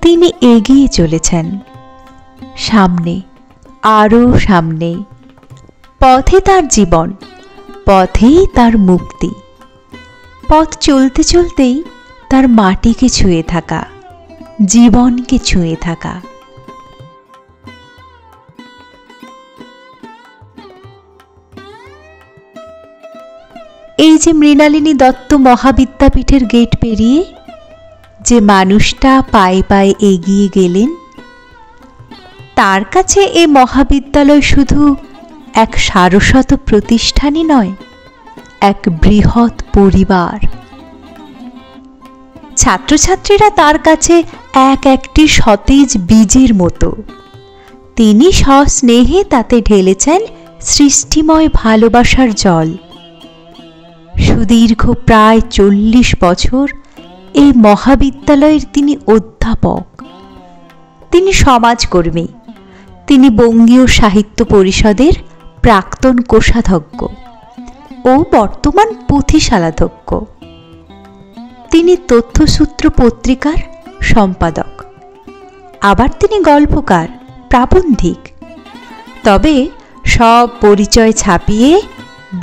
তিনি এগিয়ে চলেছেন সামনে, আরো সামনে। পথে তার জীবন, পথেই তার মুক্তি। পথ চলতে চলতেই তার মাটিকে ছুঁয়ে থাকা, জীবনকে ছুঁয়ে থাকা। এই যে মৃণালিনী দত্ত মহাবিদ্যাপীঠের গেট পেরিয়ে যে মানুষটা পায়ে পায়ে এগিয়ে গেলেন, তার কাছে এ মহাবিদ্যালয় শুধু এক সারস্বত প্রতিষ্ঠানই নয়, এক বৃহৎ পরিবার। ছাত্রছাত্রীরা তার কাছে এক একটি সতেজ বীজের মতো। তিনি সস্নেহে তাতে ঢেলেছেন সৃষ্টিময় ভালোবাসার জল। সুদীর্ঘ প্রায় 40 বছর এই মহাবিদ্যালয়ের তিনি অধ্যাপক, তিনি সমাজকর্মী, তিনি বঙ্গীয় সাহিত্য পরিষদের প্রাক্তন কোষাধ্যক্ষ ও বর্তমান পুঁথিশালাধ্যক্ষ। তিনি তথ্যসূত্র পত্রিকার সম্পাদক, আবার তিনি গল্পকার, প্রাবন্ধিক। তবে সব পরিচয় ছাপিয়ে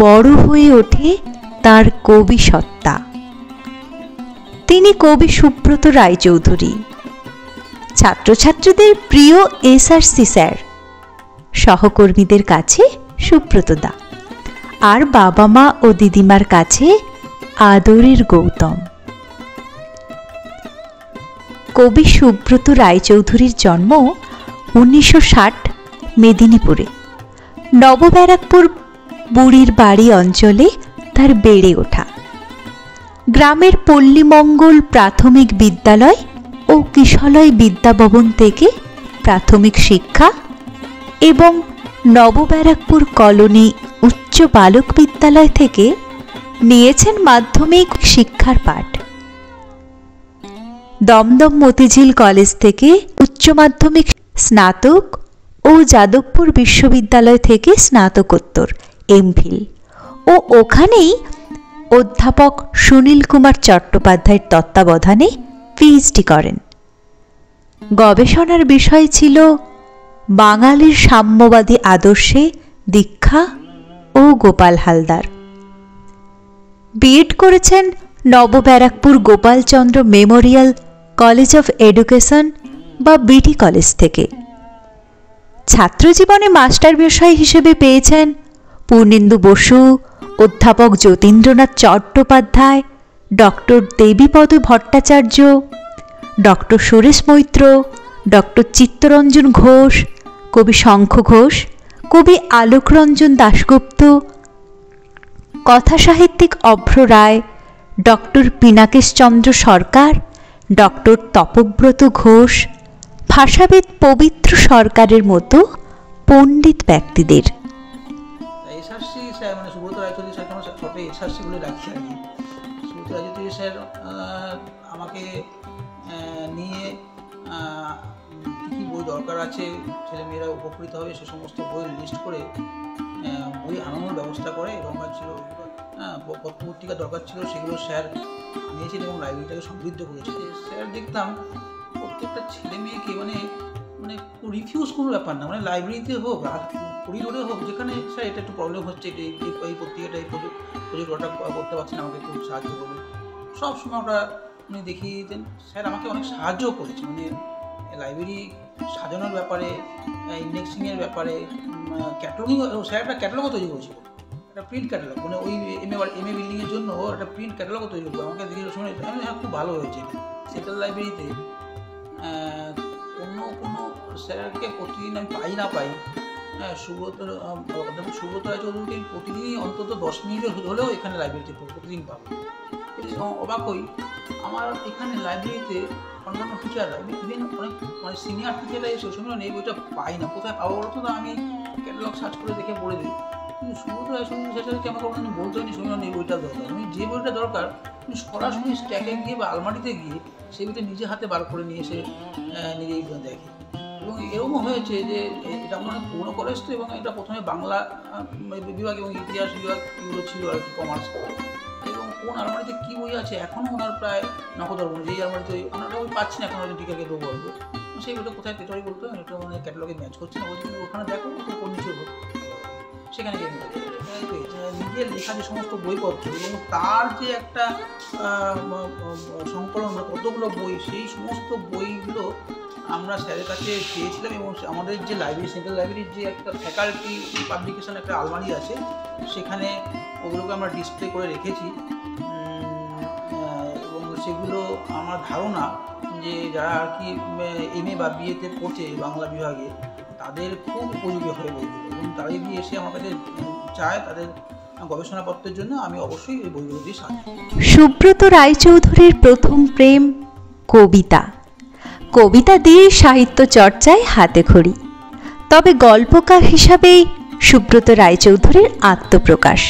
বড় হয়ে ওঠে তার কবি সত্তা। তিনি কবি সুব্রত রায়চৌধুরী, ছাত্রছাত্রীদের প্রিয় এসআরসি স্যার, সহকর্মীদের কাছে সুব্রতদা, আর বাবা মা ও দিদিমার কাছে আদরের গৌতম। কবি সুব্রত রায়চৌধুরীর জন্ম 1960 মেদিনীপুরে। নবব্যারাকপুর বুড়ির বাড়ি অঞ্চলে তার বেড়ে ওঠা। গ্রামের পল্লীমঙ্গল প্রাথমিক বিদ্যালয় ও কিশলয় বিদ্যাভবন থেকে প্রাথমিক শিক্ষা এবং নবব্যারাকপুর কলোনি উচ্চ বালক বিদ্যালয় থেকে নিয়েছেন মাধ্যমিক শিক্ষার পাঠ। দমদম মতিঝিল কলেজ থেকে উচ্চ মাধ্যমিক স্নাতক ও যাদবপুর বিশ্ববিদ্যালয় থেকে স্নাতকোত্তর এমফিল ও ওখানেই অধ্যাপক সুনীল কুমার চট্টোপাধ্যায়ের তত্ত্বাবধানে পিএইচডি করেন। গবেষণার বিষয় ছিল বাঙালির সাম্যবাদী আদর্শে দীক্ষা ও গোপাল হালদার। বিএড করেছেন Nababarrackpur Gopalchandra Memorial College of Education বা বিটি কলেজ থেকে। ছাত্রজীবনে মাস্টার বিষয় হিসেবে পেয়েছেন পূর্ণেন্দু বসু, অধ্যাপক Jatindranath Chattopadhyay, doctor Debipada Bhattacharya, doctor Suresh Maitra, doctor Chittaranjan Ghosh, কবি শঙ্খ ঘোষ, কবি আলোকরঞ্জন দাশগুপ্ত, কথাসাহিত্যিক অভ্র রায়, ডক্টর পিনাকেশচন্দ্র সরকার, ডক্টর তপব্রত ঘোষ, ভাষাবিদ পবিত্র সরকারের মতো পণ্ডিত ব্যক্তিদের। এসআরসি স্যার মানে সুব্রত রায়চৌধুরী স্যারকে আমরা ছোটো এসআরসি বলে রাখি আর কি। সুব্রত রায়চৌধুরী স্যার আমাকে নিয়ে কী কী বই দরকার আছে, ছেলেমেয়েরা উপকৃত হবে সে সমস্ত বই লিস্ট করে বই আনানোর ব্যবস্থা করে। দরকার ছিল পত্রপত্রিকা দরকার ছিল, সেগুলো স্যার নিয়েছেন এবং লাইব্রেরিটাকে সমৃদ্ধ করেছে। স্যার দেখতাম প্রত্যেকটা ছেলে মেয়েকে মানে মানে রিফিউজ কোনো ব্যাপার না, মানে লাইব্রেরিতে হোক, করিডোরে হোক, যেখানে স্যার এটা একটু প্রবলেম হচ্ছে, এই পত্রিকাটা এই প্রজেক্টটা করতে পারছি না, আমাকে একটু সাহায্য করবে। সবসময় ওটা উনি দেখিয়ে দিতেন। স্যার আমাকে অনেক সাহায্য করেছে, মানে লাইব্রেরি সাজানোর ব্যাপারে, ইন্ডেক্সিংয়ের ব্যাপারে, ক্যাটালগিং। স্যার একটা ক্যাটালগও তৈরি করেছিল, একটা প্রিন্ট ক্যাটালগ, মানে ওই এমএ বিল্ডিংয়ের জন্য একটা প্রিন্ট ক্যাটালগও তৈরি করবো। আমাকে দেখে শুনে হ্যাঁ খুব ভালো হয়েছে। সেন্ট্রাল লাইব্রেরিতে কোনো স্যারকে প্রতিদিন আমি পাই না পাই, হ্যাঁ, সুব্রত রায়চৌধুরীকে প্রতিদিনই অন্তত 10 মিনিট হলেও এখানে লাইব্রেরিতে প্রতিদিন পাবো। অবাক হই, আমার এখানে লাইব্রেরিতে অন্যান্য টিচাররা ইভেন অনেক মানে সিনিয়র টিচাররা এসে সময় এই বইটা পাই না, কোথায় পাবো বলতো না, আমি ক্যাটালগ সার্চ করে দেখে পড়ে দিই। কিন্তু সুব্রত রায়চৌধুরী স্যারকে আমাকে কোনো বলতে হয়নি সময় এই বইটা দরকার, আমি যে বইটা দরকার সরাসরি স্ট্যাকে গিয়ে বা আলমারিতে গিয়ে সেই বইটা নিজে হাতে বার করে নিয়ে এসে নিজেই দেখি। এবং এরকমও হয়েছে যে এটা আমার অনেক পুরোনো কলেজ তো, এবং এটা প্রথমে বাংলা বিভাগ এবং ইতিহাস বিভাগ এগুলো ছিল আর কি, কমার্স। এবং কোন আলমারিতে কী বই আছে এখনও ওনার প্রায় নখদর্পণ, যেই আলমারিতে আমরা ওই পাচ্ছি না এখন হয়তো টিকাকে দেবো বলবো, সেই বইটা কোথায় পেটারি বলতো এটা মানে ক্যাটালগে ম্যাচ করছে না, বলছি ওখানে দেখো কোন নিচে হোক, সেখানে গিয়ে নিজের লেখা যে সমস্ত বইপত্র এবং তার যে একটা সংকলন, কতগুলো বই, সেই সমস্ত বইগুলো আমরা স্যারের কাছে পেয়েছিলাম। এবং আমাদের যে লাইব্রেরি, সেন্ট্রাল লাইব্রেরির যে একটা ফ্যাকাল্টি পাবলিকেশন একটা আলমারি আছে, সেখানে ওগুলোকে আমরা ডিসপ্লে করে রেখেছি। এবং সেগুলো আমার ধারণা যে যারা আর কি MA বা BA-তে পড়ছে বাংলা বিভাগে, তাদের খুব উপযোগী হয়ে বইগুলো, এবং তারা যদি এসে আমার কাছে চায় তাদের গবেষণাপত্রের জন্য, আমি অবশ্যই এই বইগুলো দিয়ে সাহায্য করি। সুব্রত রায়চৌধুরীর প্রথম প্রেম কবিতা। কবিতা দিয়ে সাহিত্য চর্চায় হাতেখড়ি, তবে গল্পকার হিসাবেই সুব্রত রায়চৌধুরীর আত্মপ্রকাশ।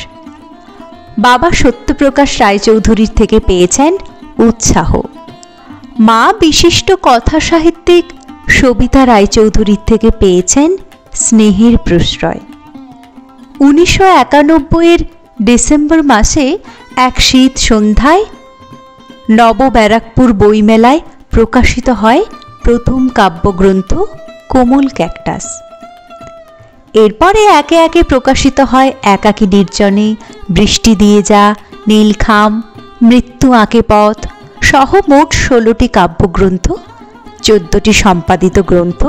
বাবা সত্যপ্রকাশ রায়চৌধুরীর থেকে পেয়েছেন উৎসাহ, মা বিশিষ্ট কথা সাহিত্যিক সবিতা রায়চৌধুরীর থেকে পেয়েছেন স্নেহের প্রশ্রয়। 1991-এর ডিসেম্বর মাসে এক শীত সন্ধ্যায় নবব্যারাকপুর বইমেলায় প্রকাশিত হয় প্রথম কাব্যগ্রন্থ কোমল ক্যাকটাস। এরপরে একে একে প্রকাশিত হয় একাকী নির্জনে, বৃষ্টি দিয়ে যা, নীলখাম, মৃত্যু আঁকে পথ সহ মোট 16টি কাব্যগ্রন্থ, 14টি সম্পাদিত গ্রন্থ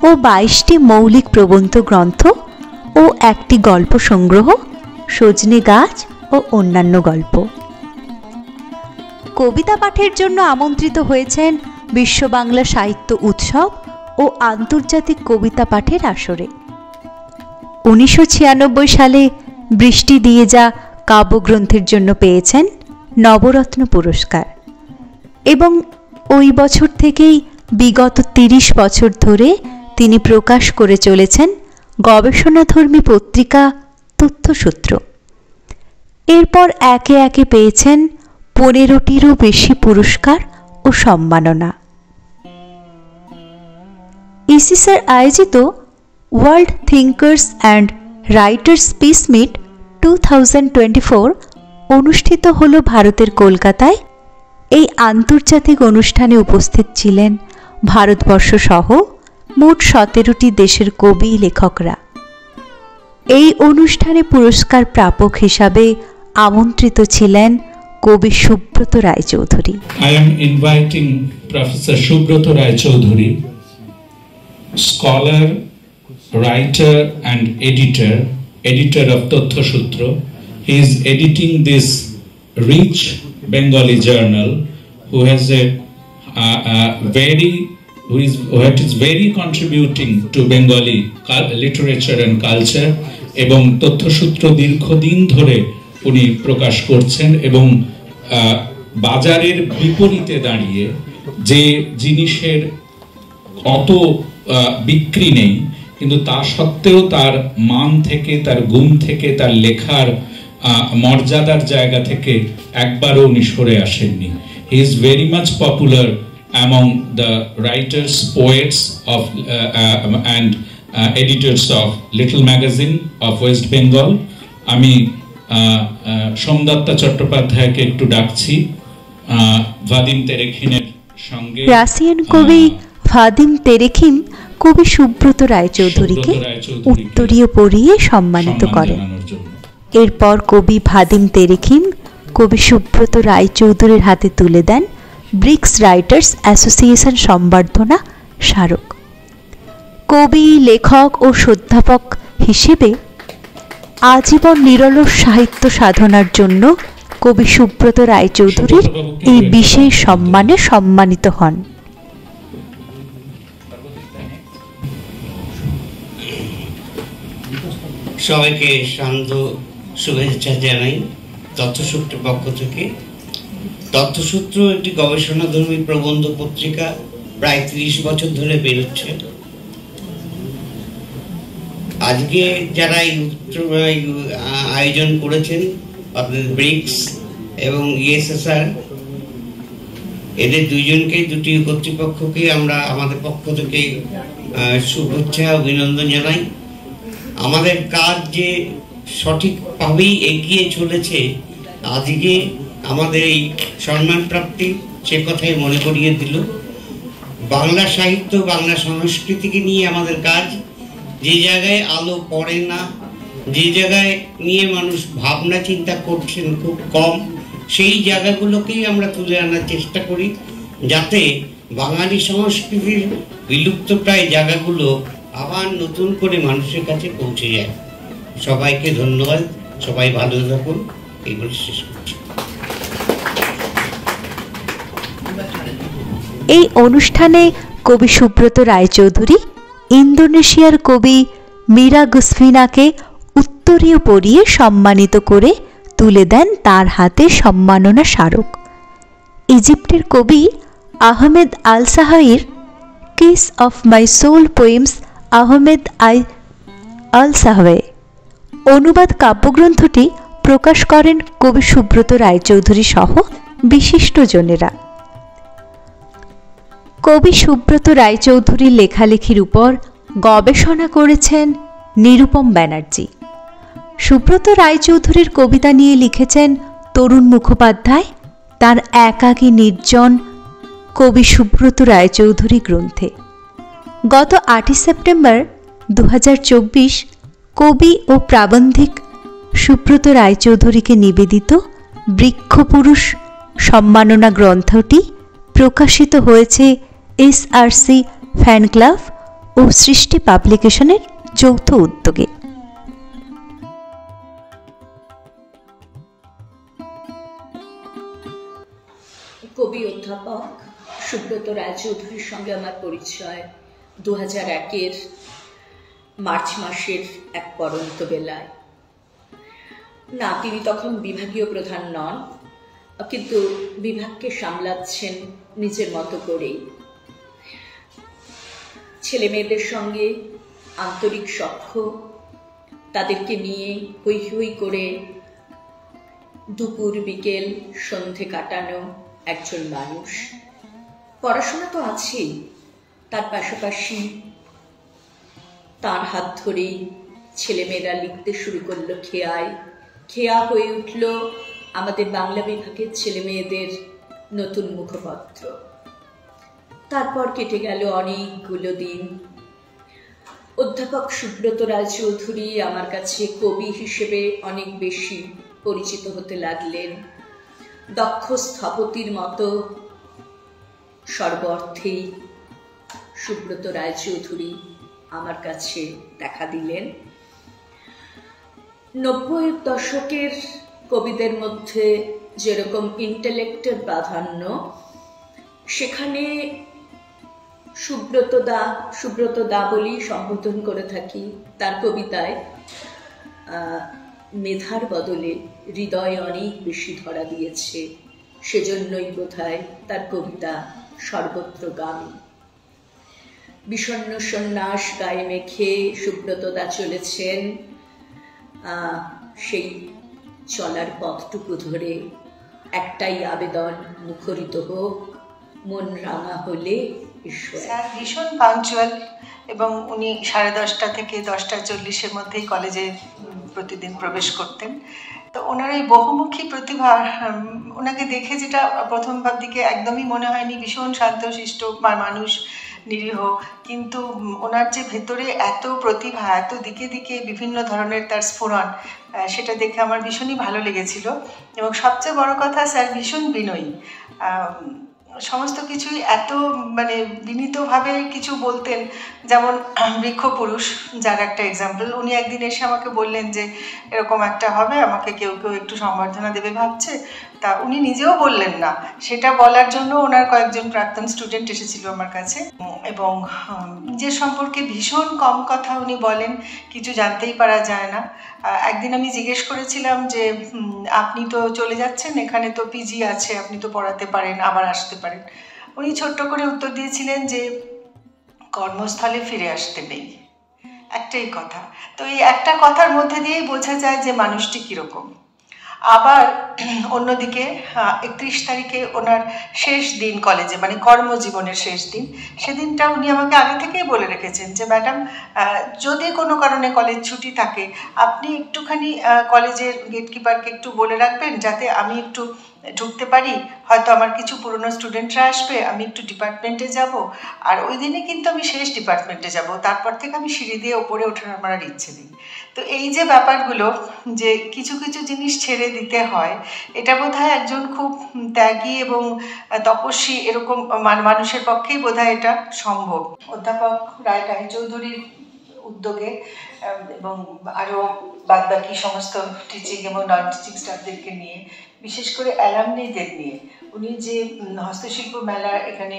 ও 22টি মৌলিক প্রবন্ধ গ্রন্থ ও একটি গল্প সংগ্রহ সজনে গাছ ও অন্যান্য গল্প। কবিতা পাঠের জন্য আমন্ত্রিত হয়েছেন বিশ্ব বাংলা সাহিত্য উৎসব ও আন্তর্জাতিক কবিতা পাঠের আসরে। 1996 সালে বৃষ্টি দিয়ে যা কাব্যগ্রন্থের জন্য পেয়েছেন নবরত্ন পুরস্কার, এবং ওই বছর থেকেই বিগত 30 বছর ধরে তিনি প্রকাশ করে চলেছেন গবেষণাধর্মী পত্রিকা তথ্যসূত্র। এরপর একে একে পেয়েছেন 15টিরও বেশি পুরস্কার ও সম্মাননা। ইসিসার আয়োজিত world thinkers and writers peace meet 2024 অনুষ্ঠিত হল ভারতের কলকাতায়। এই আন্তর্জাতিক অনুষ্ঠানে উপস্থিত ছিলেন ভারতবর্ষ সহ মোট 17টি দেশের কবি লেখকরা। এই অনুষ্ঠানে পুরস্কার প্রাপক হিসাবে আমন্ত্রিত ছিলেন কবি Subrata Roychowdhury. I am inviting Professor Subrata Raychaudhuri, scholar, writer and editor of Tatthasutra. He is editing this rich Bengali journal, who has what is very contributing to Bengali literature and culture, এবং তথ্যসূত্র দীর্ঘদিন ধরে উনি প্রকাশ করছেন, এবং বাজারের বিপরীতে দাঁড়িয়ে যে জিনিসের অত বিক্রি নেই, কিন্তু তা সত্ত্বেও তার মান থেকে, তার গুণ থেকে, তার লেখার মর্যাদার জায়গা থেকে একবারও উনি সরে আসেননি। He is very much popular among the writers, poets of and editors of Little Magazine of West Bengal. আমি সোমদত্তা চট্টোপাধ্যায়কে একটু ডাকছি ভাদিম তেরেখিনের সঙ্গে। রাশিয়ান কবি ভাদিম তেরেখিম কবি সুব্রত রায়চৌধুরীকে উত্তরীয় পরিয়ে সম্মানিত করেন। এরপর কবি ভাদিম তেরেখিম কবি সুব্রত রায়চৌধুরীর হাতে তুলে দেন ব্রিক্স রাইটার্স অ্যাসোসিয়েশন সম্বর্ধনা স্মারক। কবি, লেখক ও অধ্যাপক হিসেবে আজীবন নিরলস সাহিত্য সাধনার জন্য কবি সুব্রত রায়চৌধুরীর এই বিশেষ সম্মানে সম্মানিত হন। সবাইকে শান্ত শুভেচ্ছা জানাই তথ্যসূত্রের পক্ষ থেকে। তথ্যসূত্র একটি গবেষণাধর্মী প্রবন্ধ পত্রিকা, প্রায় 30 বছর ধরে বেরোচ্ছে। আজকে যারা আয়োজন করেছেন আপনাদের ব্রিক্স এবং ইএসএসআর, এদের দুইজনকে, দুটি কর্তৃপক্ষকে আমরা আমাদের পক্ষ থেকে শুভেচ্ছা অভিনন্দন জানাই। আমাদের কাজ যে সঠিকভাবেই এগিয়ে চলেছে, আজকে আমাদের এই সম্মান প্রাপ্তি সে কথাই মনে করিয়ে দিল। বাংলা সাহিত্য, বাংলা সংস্কৃতিকে নিয়ে আমাদের কাজ, যে জায়গায় আলো পড়ে না, যে জায়গায় নিয়ে মানুষ ভাবনা চিন্তা করছেন খুব কম, সেই জায়গাগুলোকেই আমরা তুলে আনার চেষ্টা করি, যাতে বাঙালি সংস্কৃতির বিলুপ্তপ্রায় জায়গাগুলো আবার নতুন করে মানুষের কাছে পৌঁছে যায়। সবাইকে ধন্যবাদ, সবাই ভালো থাকুন, এইগুলো শেষ করছি। এই অনুষ্ঠানে কবি সুব্রত রায়চৌধুরী ইন্দোনেশিয়ার কবি মীরা গুসফিনাকে উত্তরীয় পরিয়ে সম্মানিত করে তুলে দেন তার হাতে সম্মাননা স্মারক। ইজিপ্টের কবি Ahmed Al Shahawy kiss of my soul poems Ahmed Al Shahawy অনুবাদ কাব্যগ্রন্থটি প্রকাশ করেন কবি সুব্রত রায়চৌধুরী সহ বিশিষ্টজনেরা। কবি সুব্রত রায়চৌধুরীর লেখালেখির উপর গবেষণা করেছেন নিরুপম ব্যানার্জি। সুব্রত রায়চৌধুরীর কবিতা নিয়ে লিখেছেন তরুণ মুখোপাধ্যায় তার একাকী নির্জন কবি সুব্রত রায়চৌধুরী গ্রন্থে। গত 8 সেপ্টেম্বর 2024 কবি ও প্রাবন্ধিক সুব্রত রায়চৌধুরীকে নিবেদিত বৃক্ষপুরুষ সম্মাননা গ্রন্থটি প্রকাশিত হয়েছে এসআরসি ফ্যান ক্লাব ও সৃষ্টি পাবলিকেশনের যৌথ উদ্যোগে। কবি অধ্যাপক সুব্রত রায়চৌধুরীর সঙ্গে আমার পরিচয় 2001-এর মার্চ মাসের এক পরন্ত বেলায়। না, তিনি তখন বিভাগীয় প্রধান নন, কিন্তু বিভাগকে সামলাচ্ছেন নিজের মতো করেই। ছেলে মেয়েদের সঙ্গে আন্তরিক সখ্য, তাদেরকে নিয়ে হই হই করে দুপুর বিকেল সন্ধে কাটানো একজন মানুষ। পড়াশোনা তো আছেই, তার পাশাপাশি তার হাত ধরেই ছেলেমেয়েরা লিখতে শুরু করলো খেয়ায়। খেয়া হয়ে উঠল আমাদের বাংলা বিভাগের ছেলে মেয়েদের নতুন মুখপত্র। তারপর কেটে গেল অনেকগুলো দিন। অধ্যাপক সুব্রত রায়চৌধুরী আমার কাছে কবি হিসেবে অনেক বেশি পরিচিত হতে লাগলেন। দক্ষ স্থপতির মতো সর্বর্থেই সুব্রত রায়চৌধুরী আমার কাছে দেখা দিলেন। 90-এর দশকের কবিদের মধ্যে যেরকম ইন্টেলেক্টের প্রাধান্য, সেখানে সুব্রত দা বলেই সম্বোধন করে থাকি। তার কবিতায় মেধার বদলে হৃদয় অনেক বেশি ধরা দিয়েছে, সেজন্যই বোধহয় তার কবিতা সর্বত্রগামী। বিষণ্ণ সন্ন্যাস গায়ে মেখে সুব্রত দা চলেছেন সেই চলার পথটুকু ধরে। একটাই আবেদন, মুখরিত হোক মন রাঙা হলে ঈশ্বর। স্যার ভীষণ পাঞ্চুয়াল, এবং উনি 10:30 থেকে 10:40-এর মধ্যেই কলেজে প্রতিদিন প্রবেশ করতেন। তো ওনার এই বহুমুখী প্রতিভা, ওনাকে দেখে যেটা প্রথম দিকে একদমই মনে হয়নি ভীষণ শান্তশিষ্ট মানুষ, নিরীহ, কিন্তু ওনার যে ভেতরে এত প্রতিভা, এত দিকে দিকে বিভিন্ন ধরনের তার স্ফুরণ, সেটা দেখে আমার ভীষণই ভালো লেগেছিল। এবং সবচেয়ে বড় কথা, স্যার ভীষণ বিনয়ী। সমস্ত কিছুই এত বিনীতভাবে কিছু বলতেন। যেমন বৃক্ষপুরুষ, যার একটা এক্সাম্পল, উনি একদিন এসে আমাকে বললেন যে এরকম একটা হবে, আমাকে কেউ কেউ একটু সম্বর্ধনা দেবে ভাবছে, তা উনি নিজেও বললেন না, সেটা বলার জন্য ওনার কয়েকজন প্রাক্তন স্টুডেন্ট এসেছিল আমার কাছে, এবং নিজের সম্পর্কে ভীষণ কম কথা উনি বলেন, কিছু জানতেই পারা যায় না। একদিন আমি জিজ্ঞেস করেছিলাম যে আপনি তো চলে যাচ্ছেন, এখানে তো পিজি আছে, আপনি তো পড়াতে পারেন, আবার আসতে পারেন। উনি ছোট্ট করে উত্তর দিয়েছিলেন যে কর্মস্থলে ফিরে আসতে নেই, একটাই কথা। তো এই একটা কথার মধ্যে দিয়েই বোঝা যায় যে মানুষটি কীরকম। আবার অন্যদিকে 31 তারিখে ওনার শেষ দিন কলেজে, মানে কর্মজীবনের শেষ দিন, সেদিনটা উনি আমাকে আগে থেকেই বলে রেখেছেন যে ম্যাডাম, যদি কোনো কারণে কলেজ ছুটি থাকে আপনি একটুখানি কলেজের গেটকিপারকে একটু বলে রাখবেন যাতে আমি একটু ঢুকতে পারি, হয়তো আমার কিছু পুরনো স্টুডেন্টরা আসবে, আমি একটু ডিপার্টমেন্টে যাব। আর ওই দিনে কিন্তু আমি শেষ ডিপার্টমেন্টে যাব, তারপর থেকে আমি সিঁড়ি দিয়ে ওপরে ওঠার আমার আর ইচ্ছে নেই। তো এই যে ব্যাপারগুলো, যে কিছু কিছু জিনিস ছেড়ে দিতে হয়, এটা বোধহয় একজন খুব ত্যাগী এবং তপস্বী এরকম মানুষের পক্ষেই বোধহয় এটা সম্ভব। অধ্যাপক রায়চৌধুরীর উদ্যোগে এবং আরও বাদবাকি সমস্ত টিচিং এবং নন টিচিং স্টাফদেরকে নিয়ে, বিশেষ করে অ্যালামনিদের নিয়ে উনি যে হস্তশিল্প মেলা এখানে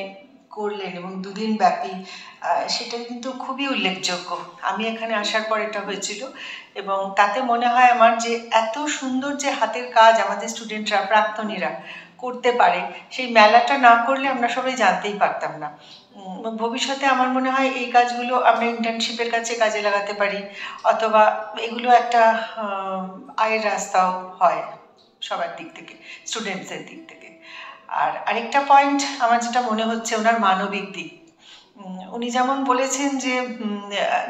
করলেন এবং 2 দিন ব্যাপী, সেটা কিন্তু খুবই উল্লেখযোগ্য। আমি এখানে আসার পর এটা হয়েছিল, এবং তাতে মনে হয় আমার যে এত সুন্দর যে হাতের কাজ আমাদের স্টুডেন্টরা, প্রাক্তনীরা করতে পারে, সেই মেলাটা না করলে আমরা সবাই জানতেই পারতাম না। ভবিষ্যতে আমার মনে হয় এই কাজগুলো আমরা ইন্টার্নশিপের কাছে কাজে লাগাতে পারি, অথবা এগুলো একটা আয়ের রাস্তাও হয় সবার দিক থেকে, স্টুডেন্টসদের দিক থেকে। আর আরেকটা পয়েন্ট আমার যেটা মনে হচ্ছে, ওনার মানবিক দিক। উনি যেমন বলেছেন যে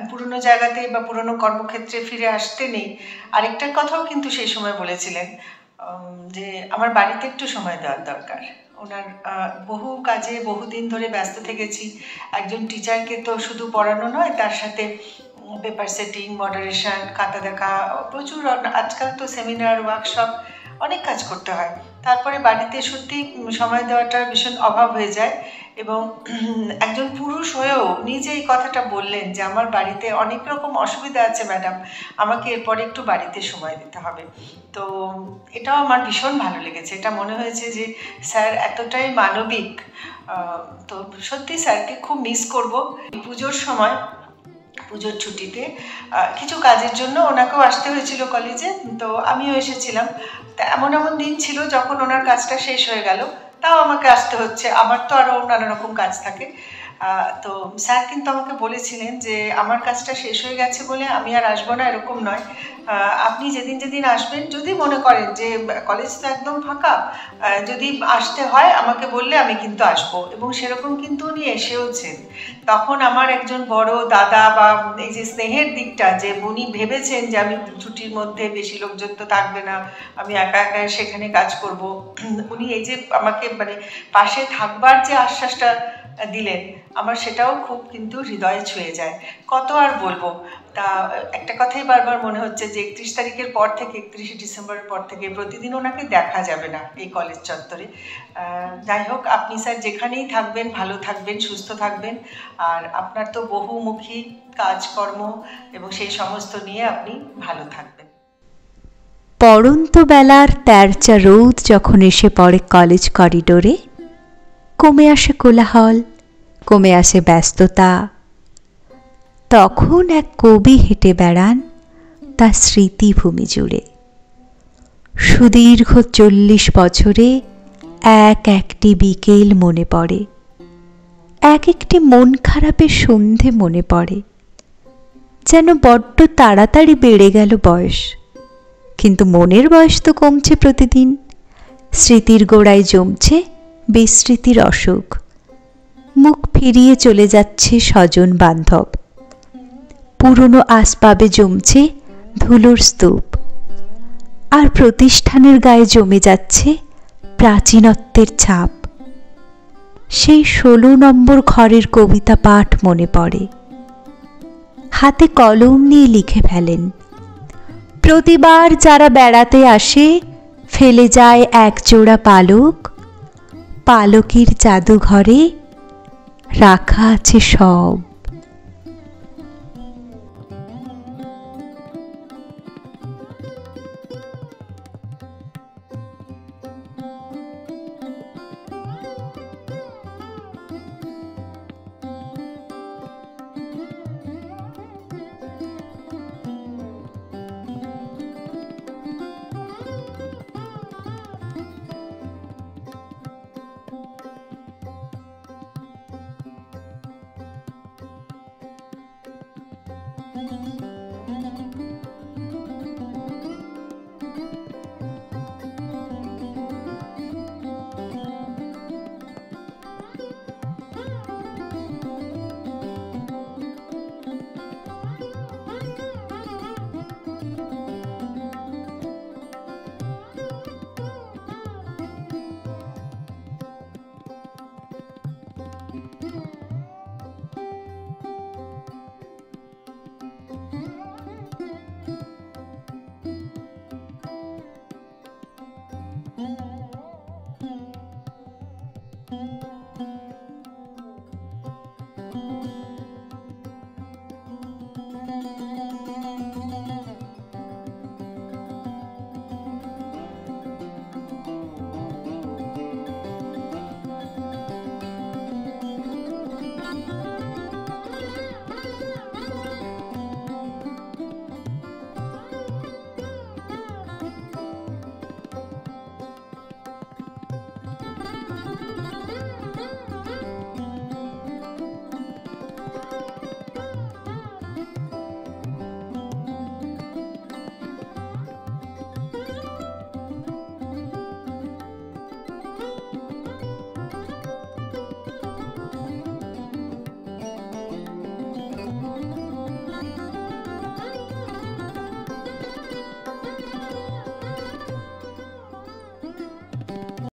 পুরনো জায়গাতে বা পুরনো কর্মক্ষেত্রে ফিরে আসতে নেই, আরেকটা কথাও কিন্তু সেই সময় বলেছিলেন যে আমার বাড়িতে একটু সময় দেওয়ার দরকার। ওনার বহু কাজে বহুদিন ধরে ব্যস্ত থেকেছি। একজন টিচারকে তো শুধু পড়ানো নয়, তার সাথে পেপার সেটিং, মডারেশন, খাতা দেখা, প্রচুর, আজকাল তো সেমিনার, ওয়ার্কশপ, অনেক কাজ করতে হয়। তারপরে বাড়িতে সত্যি সময় দেওয়াটার ভীষণ অভাব হয়ে যায়। এবং একজন পুরুষ হয়েও নিজে এই কথাটা বললেন যে আমার বাড়িতে অনেক রকম অসুবিধা আছে ম্যাডাম, আমাকে এরপরে একটু বাড়িতে সময় দিতে হবে। তো এটাও আমার ভীষণ ভালো লেগেছে। এটা মনে হয়েছে যে স্যার এতটাই মানবিক। তো সত্যি স্যারকে খুব মিস করব। পুজোর সময়, পুজোর ছুটিতে কিছু কাজের জন্য ওনাকেও আসতে হয়েছিল কলেজে, তো আমিও এসেছিলাম। তা এমন এমন দিন ছিল যখন ওনার কাজটা শেষ হয়ে গেল, তাও আমাকে আসতে হচ্ছে, আমার তো আরও নানা রকম কাজ থাকে। তো স্যার কিন্তু আমাকে বলেছিলেন যে আমার কাজটা শেষ হয়ে গেছে বলে আমি আর আসবো না, এরকম নয়। আপনি যেদিন যেদিন আসবেন, যদি মনে করেন যে কলেজ তো একদম ফাঁকা, যদি আসতে হয় আমাকে বললে আমি কিন্তু আসবো। এবং সেরকম কিন্তু উনি এসেওছেন। তখন আমার একজন বড় দাদা, বা এই যে স্নেহের দিকটা, যে উনি ভেবেছেন যে আমি ছুটির মধ্যে বেশি লোকজন তো থাকবে না, আমি একা একা সেখানে কাজ করব, উনি এই যে আমাকে মানে পাশে থাকবার যে আশ্বাসটা দিলেন, আমার সেটাও খুব কিন্তু হৃদয়ে ছুঁয়ে যায়। কত আর বলবো। তা একটা কথাই বারবার মনে হচ্ছে যে 31 তারিখের পর থেকে, 31শে ডিসেম্বরের পর থেকে প্রতিদিন ওনাকে দেখা যাবে না এই কলেজ চত্বরে। যাই হোক, আপনি স্যার যেখানেই থাকবেন ভালো থাকবেন, সুস্থ থাকবেন। আর আপনার তো বহুমুখী কাজকর্ম এবং সেই সমস্ত নিয়ে আপনি ভালো থাকবেন। পড়ন্ত বেলার তেরচা রোদ যখন এসে পড়ে কলেজ করিডোরে, কমে আসে কোলাহল, কমে আসে ব্যস্ততা, তখন এক কবি হেঁটে বেড়ান তার স্মৃতিভূমি জুড়ে। সুদীর্ঘ 40 বছরে এক একটি বিকেল মনে পড়ে, এক একটি মন খারাপের সন্ধে মনে পড়ে। যেন বড্ড তাড়াতাড়ি বেড়ে গেল বয়স, কিন্তু মনের বয়স তো কমছে প্রতিদিন। স্মৃতির গোড়ায় জমছে বিস্মৃতির অসুখ, মুখ ফিরিয়ে চলে যাচ্ছে স্বজন বান্ধব, পুরনো আসবাবে জমছে ধুলোর স্তূপ, আর প্রতিষ্ঠানের গায়ে জমে যাচ্ছে প্রাচীনত্বের ছাপ। সেই 16 নম্বর ঘরের কবিতা পাঠ মনে পড়ে, হাতে কলম নিয়ে লিখে ফেলেন। প্রতিবার যারা বেড়াতে আসে ফেলে যায় এক জোড়া পালক, পালকের জাদুঘরে রাখা আছে সব। ধন্যবাদ।